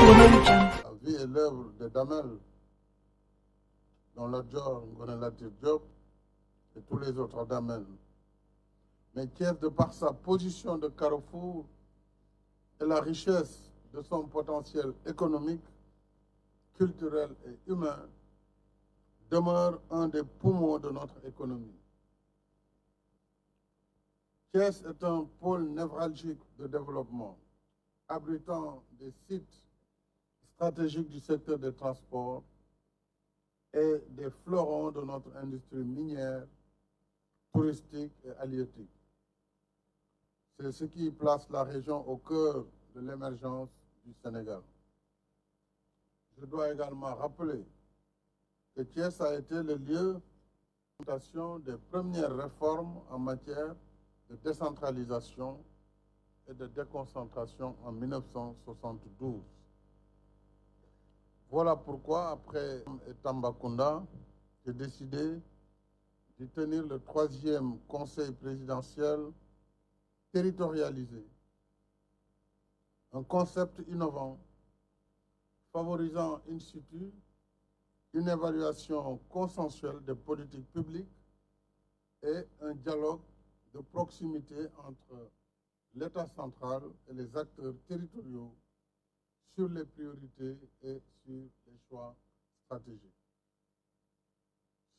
La vie et l'œuvre de Damel, dont l'adjoint Ngoné Latyr Diop et tous les autres Damel. Mais Thiès, de par sa position de carrefour et la richesse de son potentiel économique, culturel et humain, demeure un des poumons de notre économie. Thiès est un pôle névralgique de développement, abritant des sites stratégiques du secteur des transports et des fleurons de notre industrie minière, touristique et halieutique. C'est ce qui place la région au cœur de l'émergence du Sénégal. Je dois également rappeler que Thiès a été le lieu d'implémentation des premières réformes en matière de décentralisation et de déconcentration en 1972. Voilà pourquoi, après Tambacounda, j'ai décidé de tenir le 3e conseil présidentiel territorialisé, un concept innovant favorisant in situ une évaluation consensuelle des politiques publiques et un dialogue de proximité entre l'État central et les acteurs territoriaux sur les priorités et sur les choix stratégiques.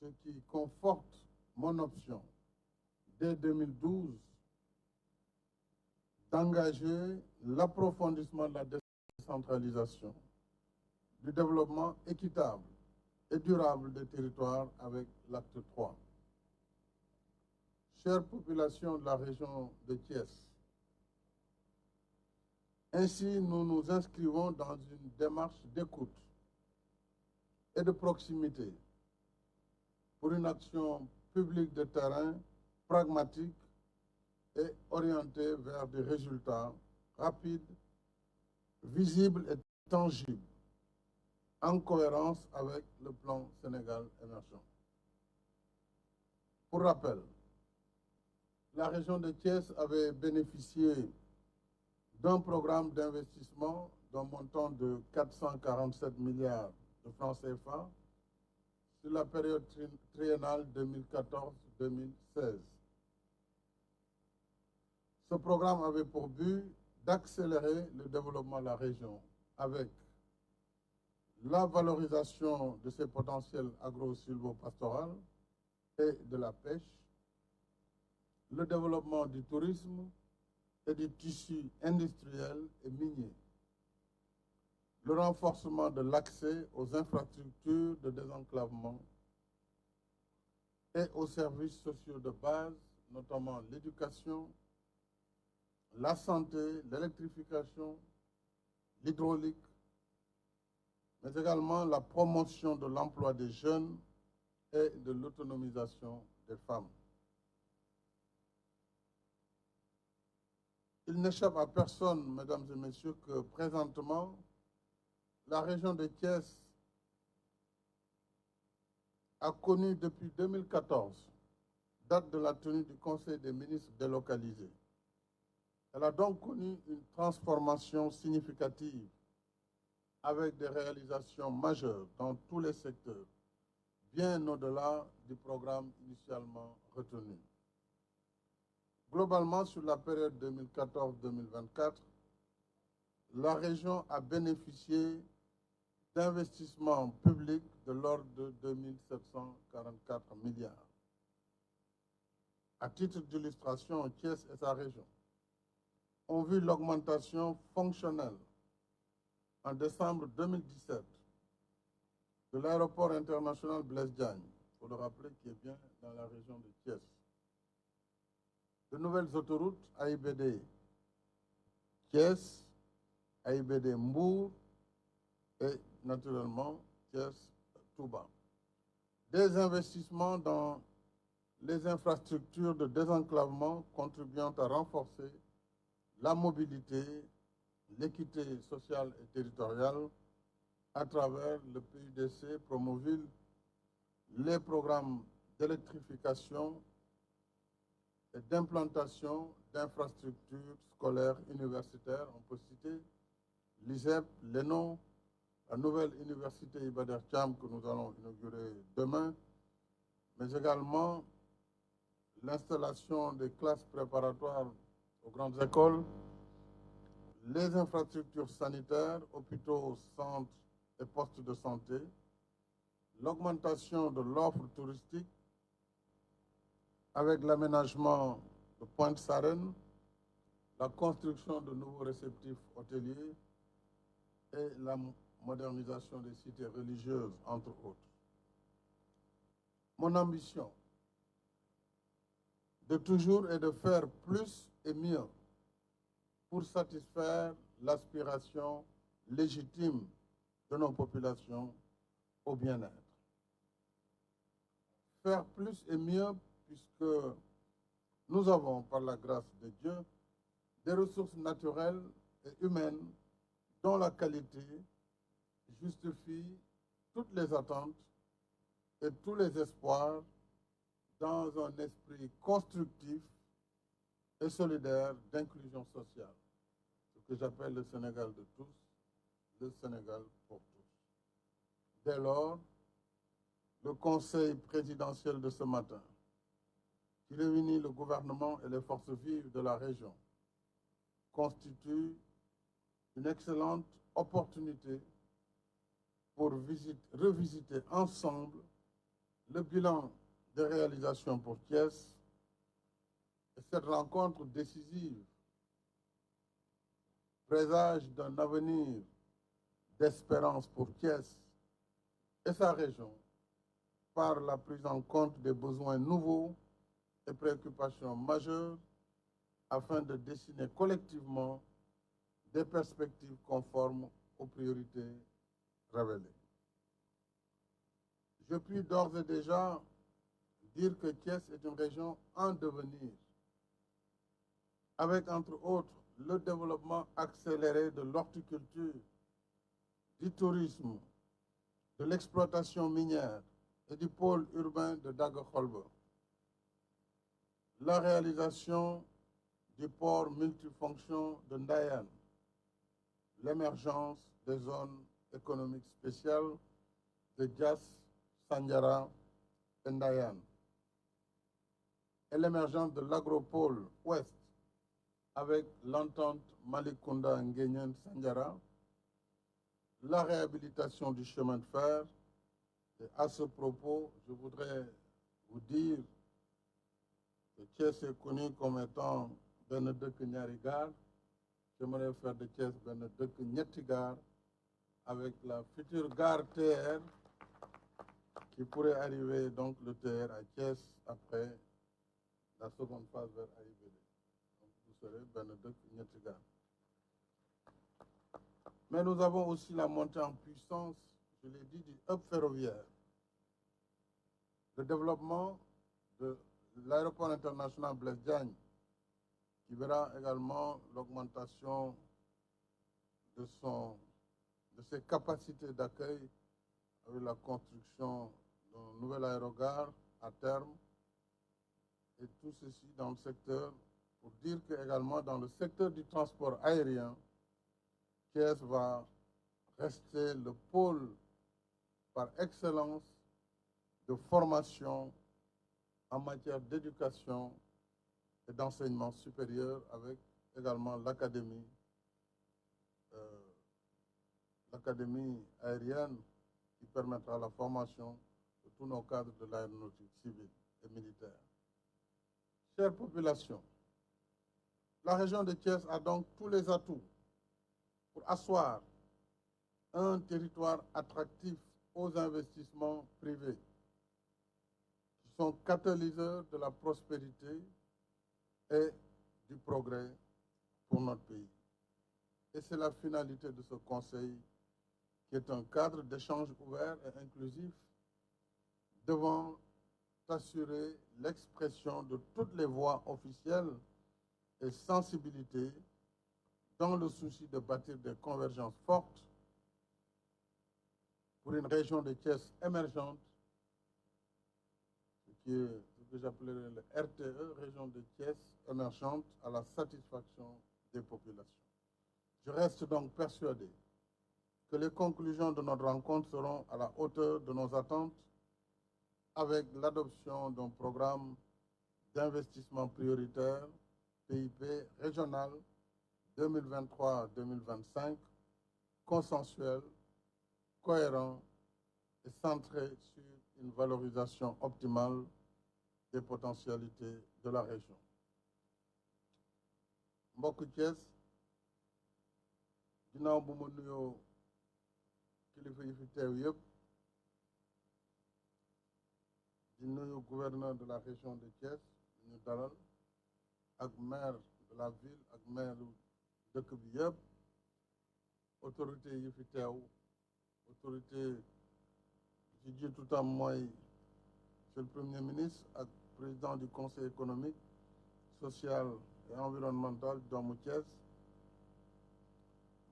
Ce qui conforte mon option dès 2012 d'engager l'approfondissement de la décentralisation, du développement équitable et durable des territoires avec l'acte 3. Chère population de la région de Thiès, ainsi nous nous inscrivons dans une démarche d'écoute et de proximité pour une action publique de terrain pragmatique et orientée vers des résultats rapides, visibles et tangibles, en cohérence avec le plan Sénégal émergent. Pour rappel, la région de Thiès avait bénéficié d'un programme d'investissement d'un montant de 447 milliards de francs CFA sur la période triennale 2014-2016. Ce programme avait pour but d'accélérer le développement de la région avec la valorisation de ses potentiels agro-silvo-pastoraux et de la pêche, le développement du tourisme et du tissu industriel et minier, le renforcement de l'accès aux infrastructures de désenclavement et aux services sociaux de base, notamment l'éducation, la santé, l'électrification, l'hydraulique, mais également la promotion de l'emploi des jeunes et de l'autonomisation des femmes. Il n'échappe à personne, mesdames et messieurs, que présentement, la région de Thiès a connu depuis 2014, date de la tenue du Conseil des ministres délocalisé. Elle a donc connu une transformation significative avec des réalisations majeures dans tous les secteurs, bien au-delà du programme initialement retenu. Globalement, sur la période 2014-2024, la région a bénéficié d'investissements publics de l'ordre de 2744 milliards. À titre d'illustration, Thiès et sa région ont vu l'augmentation fonctionnelle en décembre 2017 de l'aéroport international Blaise Diagne, il faut le rappeler, qui est bien dans la région de Thiès. De nouvelles autoroutes AIBD Thiès, AIBD Mbour et naturellement Thiès-Touba. Des investissements dans les infrastructures de désenclavement contribuant à renforcer la mobilité, l'équité sociale et territoriale à travers le PUDC Promoville, les programmes d'électrification et d'implantation d'infrastructures scolaires universitaires, on peut citer l'ISEP, l'ENO, la nouvelle université Iba Der Thiam que nous allons inaugurer demain, mais également l'installation des classes préparatoires aux grandes écoles, les infrastructures sanitaires, hôpitaux, centres et postes de santé, l'augmentation de l'offre touristique avec l'aménagement de Pointe-Sarène, la construction de nouveaux réceptifs hôteliers et la modernisation des cités religieuses, entre autres. Mon ambition de toujours est de faire plus et mieux pour satisfaire l'aspiration légitime de nos populations au bien-être. Faire plus et mieux puisque nous avons, par la grâce de Dieu, des ressources naturelles et humaines dont la qualité justifie toutes les attentes et tous les espoirs dans un esprit constructif et solidaire d'inclusion sociale, ce que j'appelle le Sénégal de tous, le Sénégal pour tous. Dès lors, le Conseil présidentiel de ce matin, qui réunit le gouvernement et les forces vives de la région, constitue une excellente opportunité pour revisiter ensemble le bilan des réalisations pour Thiès. Et cette rencontre décisive présage d'un avenir d'espérance pour Thiès et sa région par la prise en compte des besoins nouveaux et préoccupations majeures afin de dessiner collectivement des perspectives conformes aux priorités révélées. Je puis d'ores et déjà dire que Thiès est une région en devenir, avec entre autres le développement accéléré de l'horticulture, du tourisme, de l'exploitation minière et du pôle urbain de Daga-Kholbe, la réalisation du port multifonction de Ndayan, l'émergence des zones économiques spéciales de Diass, Sandiara et Ndayan, et l'émergence de l'agropôle ouest avec l'entente Malicounda-Nguyen-Sandiara, la réhabilitation du chemin de fer. Et à ce propos, je voudrais vous dire que Thiès est connu comme étant benn dëkk ñaari gaar. J'aimerais faire de Thiès benn dëkk ñetti gaar avec la future gare TR qui pourrait arriver donc le TR à Thiès après la seconde phase vers AIBD. Donc vous serez benn dëkk ñetti gaar. Mais nous avons aussi la montée en puissance, je l'ai dit, du hub ferroviaire. Le développement de l'aéroport international Blaise Diagne, qui verra également l'augmentation de ses capacités d'accueil avec la construction d'un nouvel aérogare à terme. Et tout ceci dans le secteur, pour dire que également dans le secteur du transport aérien, Thiès va rester le pôle par excellence de formation en matière d'éducation et d'enseignement supérieur, avec également l'académie aérienne qui permettra la formation de tous nos cadres de l'aéronautique civile et militaire. Chère population, la région de Thiès a donc tous les atouts pour asseoir un territoire attractif aux investissements privés qui sont catalyseurs de la prospérité et du progrès pour notre pays. Et c'est la finalité de ce Conseil qui est un cadre d'échange ouvert et inclusif devant assurer l'expression de toutes les voix officielles et sensibilités dans le souci de bâtir des convergences fortes pour une région de Thiès émergente, qui est ce que j'appellerais le RTE, région de Thiès émergente, à la satisfaction des populations. Je reste donc persuadé que les conclusions de notre rencontre seront à la hauteur de nos attentes avec l'adoption d'un programme d'investissement prioritaire PIP régional 2023-2025 consensuel, cohérent et centré sur une valorisation optimale des potentialités de la région. mbokk Thiès ginnaaw bu ma nuyoo kilifa yi fi teew yëpp di nuyu gouverneur de la région de Thiès ñu dalal ak maire de la ville ak maire dëkk bi yëpp autorité yi fi teew autorité ci jiitu tam mooy monsieur le premier ministre ak président du conseil économique social et environnemental doomu Thiès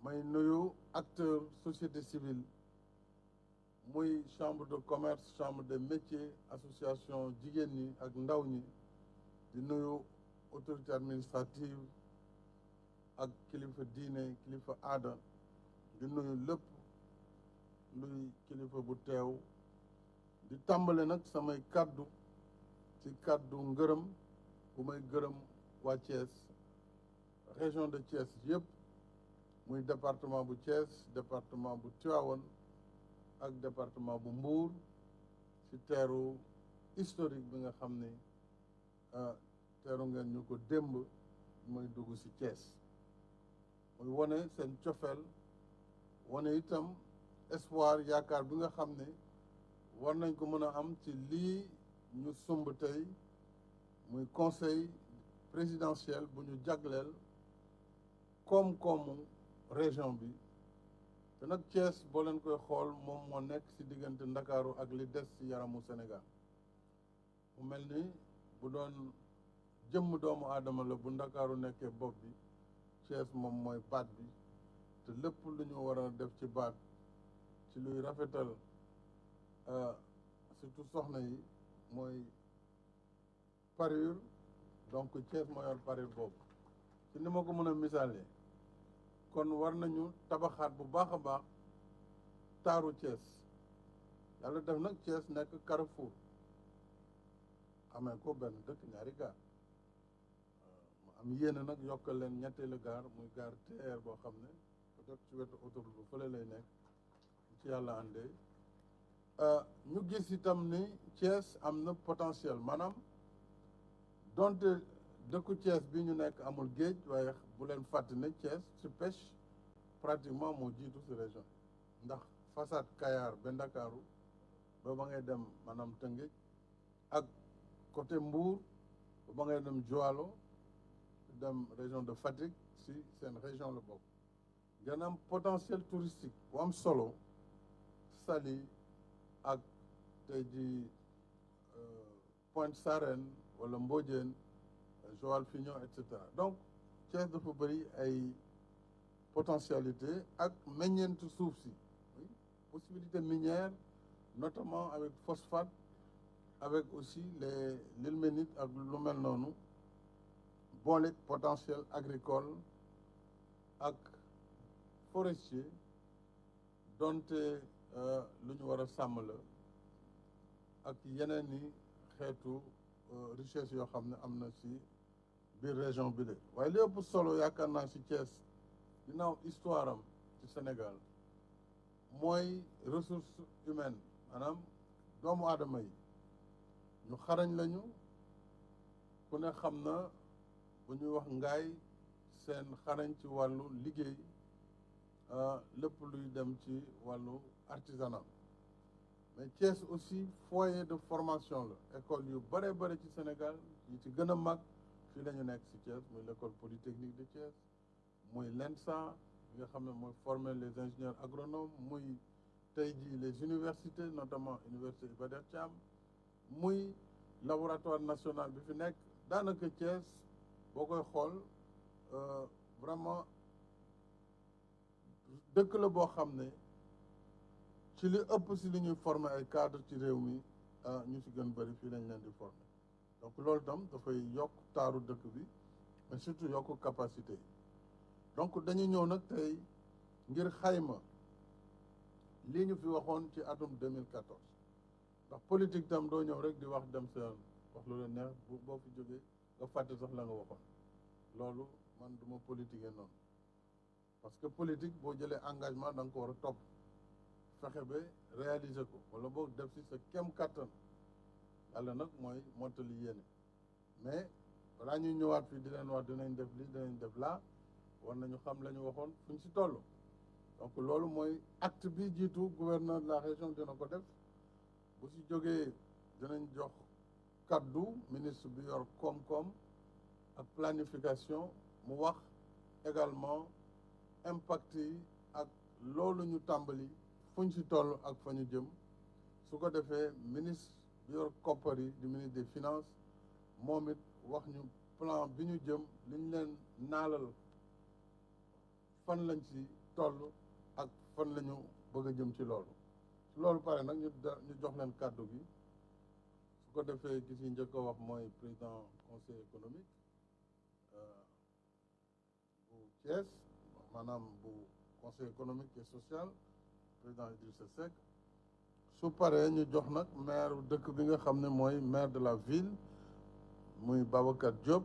may nuyu acteur société civile muy chambre de commerce chambre des métiers association jigéen ñi ak ndaw ñi di nuyu autorité administrative ak kilifa diine kilifa aada di nuyu lépp luy kilifa bu teew di tàmbale nag samay kàddu ci kàddu ngërëm bu may gërëm waa Thiès région de Thiès yëpp muy département bu Thiès département bu Tivaouane ak département bu Mbour ci teeru historique bi nga xam ne teeru ngeen ñu ko démb mooy dugg ci Thiès muy wone seen cofeel wone itam espoir yaakaar bi nga xam ne war nañ ko mën a am ci lii ñu sumb tey muy conseil présidentiel bu ñu jagleel koom-koomu région bi te nag Thiès boo leen koy xool moom moo nekk ci diggante Ndakaaru ak li des ci yaramu Sénégal mu mel ni bu doon jëmm doomu aadama la bu Ndakaaru nekkee bopp bi Thiès moom mooy baat bi te lépp lu ñu war a def ci baat ci luy rafetal surtout soxna yi mooy parure donc Thiès moo yor parure boobu ci ni ma ko mën a misaalee kon war nañu tabaxaat bu baax a baax taaru Thiès yàlla def nag Thiès nekk Carrefour amee ko benn dëkk ñaari gaar mu am yéene nag yokkal leen ñetteelu gaar muy gaar TER boo xam ne peut-être ci wetu autoroute bu fële lay nekk ci yàlla àndee ñu gis itam ni Thiès am na potentiel maanaam donte dëkku Thiès bi ñu nekk amul géej waaye bu leen fàtte ne Thiès ci pêche pratiquement moo jiitu ci région ndax façade Kayar ba Ndakaaru ba ngay dem maanaam Tëngéej ak côté Mbour ba ngay dem Joalo dem région de Fatick ci seen région la bokk ngeen am potentiel touristique bu am solo Saly ak tey ji Pointe Sarène wala Mbodiène Joal Fignon et cetera donc Thiès dafa bëri ay potentialité ak meññeentu suuf si possibilité minière notamment avec phosphate avec aussi les l'ilménite ak lu mel noonu boole potentiel agricole ak forestier donte lu ñu war a sàmm la ak yeneen i xeetu richesse yoo xam ne am na ci biir région bi de waaye li ëpp solo yaakaar naa ci Thiès ginnaaw histoire am ci Sénégal mooy ressource humaine maanaam doomu aadama yi ñu xarañ lañu ku ne xam na bu ñuy wax ngaay seen xarañ ci wàllu liggéey lépp luy dem ci wàllu artisanat mais Thiès aussi foyer de formation la école yu bare bare ci Sénégal yi ci gën a mag fii la ñu nekk ci Thiès muy l'école polytechnique de Thiès muy l'ENSA bi nga xam ne mooy former les ingénieurs agronomes muy tey jii les universités notamment université Iba Der Thiam muy laboratoire national bi fi nekk daanaka Thiès boo koy xool vraiment dëkk la boo xam ne ci li ëpp si li ñuy former ay cadre ci réew mi ñu si gën bëri fii lañ leen di former donc loolu tam dafay yokk taaru dëkk bi mais surtout yokk capacité yi donc dañu ñëw nag tey ngir xayma lii ñu fi waxoon ci atum 2014 ndax politique tam doo ñëw rek di wax dem sa wax lu la neex boo fi jógee nga fàtte sax la nga waxoon loolu man duma politique noonu parce que politique boo jëlee engagement da nga ko war a topp fexe ba réaliser ko wala boog def si sa kem kattan yàlla nag mooy mottali yéene mais balaa ñuy ñëwaat fii di leen wax dinañ def lii dinañ def laa war nañu xam la ñu waxoon fu ñu si toll donc loolu mooy acte bi jiitu gouverneur de la région dina ko def bu si jógee dinañ jox kaddu ministre bi yor koom-koom ak planification mu wax également impact yi ak loolu ñu tàmbali fu ñu si toll ak fa ñu jëm su ko defee ministre bi yor koppar yi di ministre des finances moom it wax ñu plan bi ñu jëm li ñu leen naalal fan lañ ci toll ak fan la ñu bëgg a jëm ci loolu su loolu pare nag ñu jox leen kàddu gi su ko defee ki si njëkk a wax mooy président conseil économique bu Thiès maanaam bu conseil économique et social président Idrissa Seck su paree ñu jox nag maire dëkk bi nga xam ne mooy maire de la ville muy Babacar Diop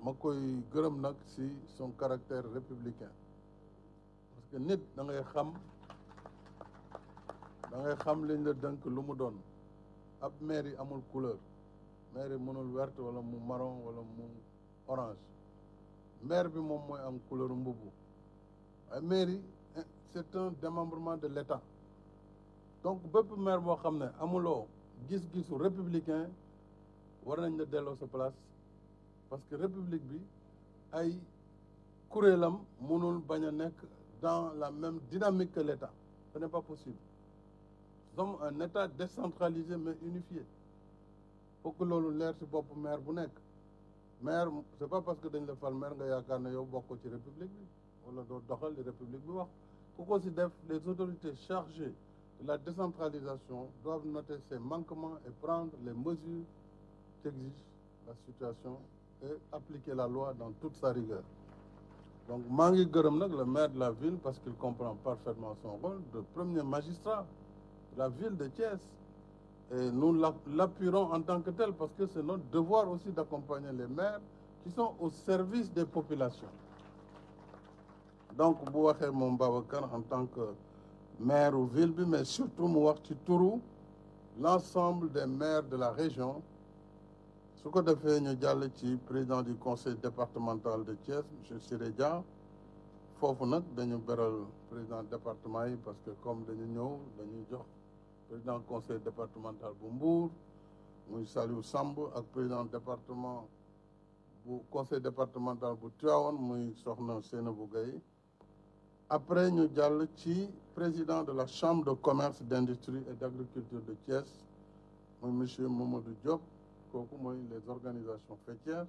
ma koy gërëm nag si son caractère républicain parce que nit da ngay xam liñ la dënk lu mu doon ab maire yi amul couleur maire yi mënul verte wala mu marron wala mu orange maire bi moom mooy am couleur mbubu waaye maire yi c'est un démembrement de l'État donc bépp maire boo xam ne amuloo gis-gisu républicain war nañ la delloo sa place parce que république bi ay kuréelam mënul bañ a nekk dans la même dynamique que l'État ce n'est pas possible nous sommes un État décentralisé mais unifié faut que loolu leer ci bopp maire bu nekk maire c'est pas parce que dañ la fal maire nga yaakaar ne yow bokkoo ci république bi wala doo doxal li république bi wax ku ko ci def les autorités chargées de la décentralisation doivent noter ces manquements et prendre les mesures qu'exige la situation et appliquer la loi dans toute sa rigueur donc maa ngi gërëm nag le maire de la ville parce qu'il comprend parfaitement son rôle de premier magistrat de la ville de Thiès et nous l'appuierons en tant que tel parce que c'est notre devoir aussi d'accompagner les maires qui sont au service des populations donc bu waxee moom Babacar en tant que maire u ville bi mais surtout mu wax ci turu l'ensemble des maires de la région su ko defee ñu jàll ci président du conseil départemental de Thiès monsieur Siré Dia foofu nag dañu beral président département yi parce que comme dañu ñëw dañuy jox président conseil départemental bu Mbour muy Saliou Samb ak président département bu conseil départemental bu Tivaouane muy soxna Seynabou Gaye après ñu jàll ci président de la chambre de commerce d'industrie et d'agriculture de Thiès muy monsieur Mamadou Diop kooku mooy les organisations faîtières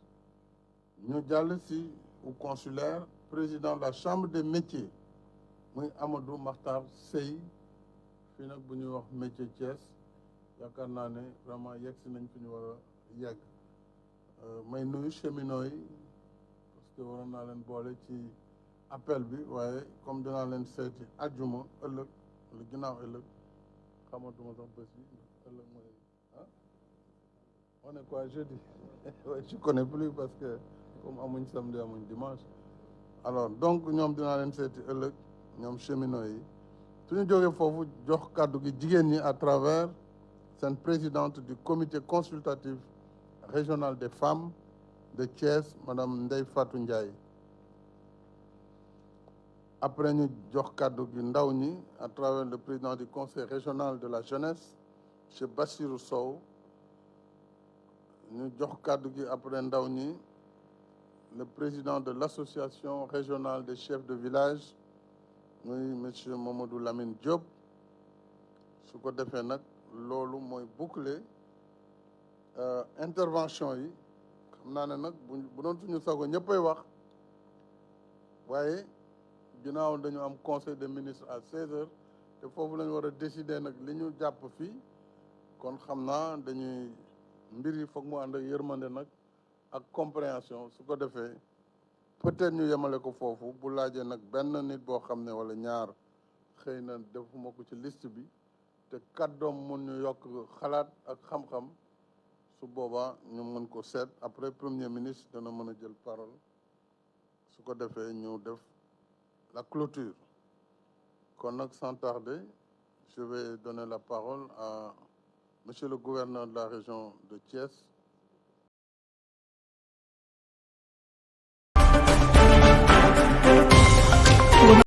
ñu jàll si au consulaire président de la chambre des métiers muy Amadou Makhtar Sey fii nag bu ñuy wax métier Thiès yaakaar naa ne vraiment yegg si nañ fi ñu war a yegg may nuyu cheminots yi parce que waroon naa leen boole ci appel bi waaye comme dinaa leen seeti ajjuma ëllëg wala ginnaaw ëllëg xamatuma sax bés bi ëllëg mooy on est quoi jeudi ouais, je connais plus parce que comme amuñ samedi amuñ dimanche alors donc ñoom dinaa leen seeti ëllëg ñoom cheminots yi suñu jógee foofu jox kàddu gi jigéen ñi à travers seen présidente du comité consultatif régional des femmes de Thiès madame Ndeye Fatou Ndiaye après ñu jox kàddu gi ndaw ñi à travers le président du conseil régional de la jeunesse monsieur Bassirou Sow ñu jox kàddu gi après ndaw ñi le président de l'association régionale des chefs de village muy monsieur Mamadou Lamine Diop su ko defee nag loolu mooy boucler intervention yi xam naa ne nag bu doon suñu sago ñëppay wax waaye ginnaaw dañu am conseil des ministres à 16 heures te foofu lañu war a décider nag li ñu jàpp fii kon xam naa dañuy mbir yi foog mu ànd ak yërmande nag ak compréhension su ko defee peut-être ñu yemale ko foofu bu laajee nag benn nit boo xam ne wala ñaar xëy na defuma ko ci liste bi te kàddoom mun ñu yokk xalaat ak xam-xam su boobaa ñu mën ko seet après premier ministre dana mën a jël parole su ko defee ñu def la clôture kon nag sans tarder je vais donner la parole à monsieur le gouverneur de la région de Thiès